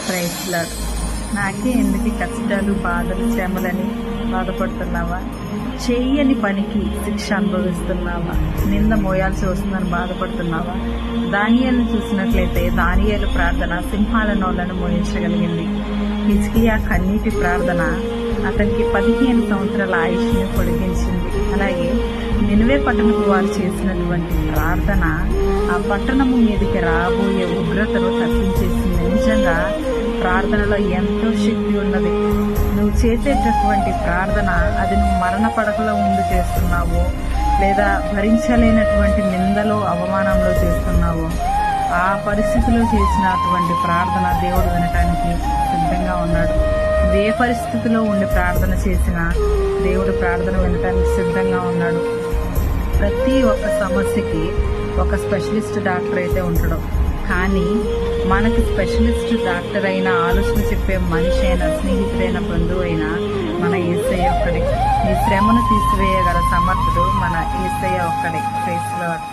Praise lord. నాకే ఎందుకు కష్టాలు, బాధలు, శ్రమలని బాధపడుతున్నావా? చెయ్యని పనికి శిక్ష అనుభవిస్తున్నావా? నింద మోయాల్సి వస్తుందని బాధపడుతున్నావా? దానియేలును చూసినట్లయితే దానియేలు ప్రార్థన సింహాల నోళ్లను మోయించగలిగింది. హిజ్కియా కన్నీటి ప్రార్థన అతనికి 15 సంవత్సరాల ఆయుష్ని పొడిగించింది. అలాగే నినివే పట్టణపు వారు చేసినటువంటి ప్రార్థన ఆ పట్టణము మీదకి రాబోయే ఉగ్రతను తప్పించేసింది. నిజంగా ప్రార్థనలో ఎంతో శక్తి ఉన్నది. నువ్వు చేసేటటువంటి ప్రార్థన అది నువ్వు మరణ పడకలో ఉండి చేస్తున్నావో, లేదా భరించలేనటువంటి నిందలో, అవమానంలో చేస్తున్నావో, ఆ పరిస్థితిలో చేసిన అటువంటి ప్రార్థన దేవుడు వినటానికి సిద్ధంగా ఉన్నాడు. ఏ పరిస్థితిలో ఉండి ప్రార్థన చేసినా దేవుడు ప్రార్థన వినటానికి సిద్ధంగా ఉన్నాడు. ప్రతి ఒక్క సమస్యకి ఒక స్పెషలిస్ట్ డాక్టర్ అయితే ఉంటాడు. కానీ మనకి స్పెషలిస్ట్ డాక్టర్ అయినా, ఆలోచన చెప్పే మనిషి అయినా, స్నేహితుడైన, బంధువు అయినా మన యేసయ్య ఒక్కడే. ఈ శ్రమను తీసివేయగల సమర్థుడు మన యేసయ్య ఒక్కడే. Praise lord.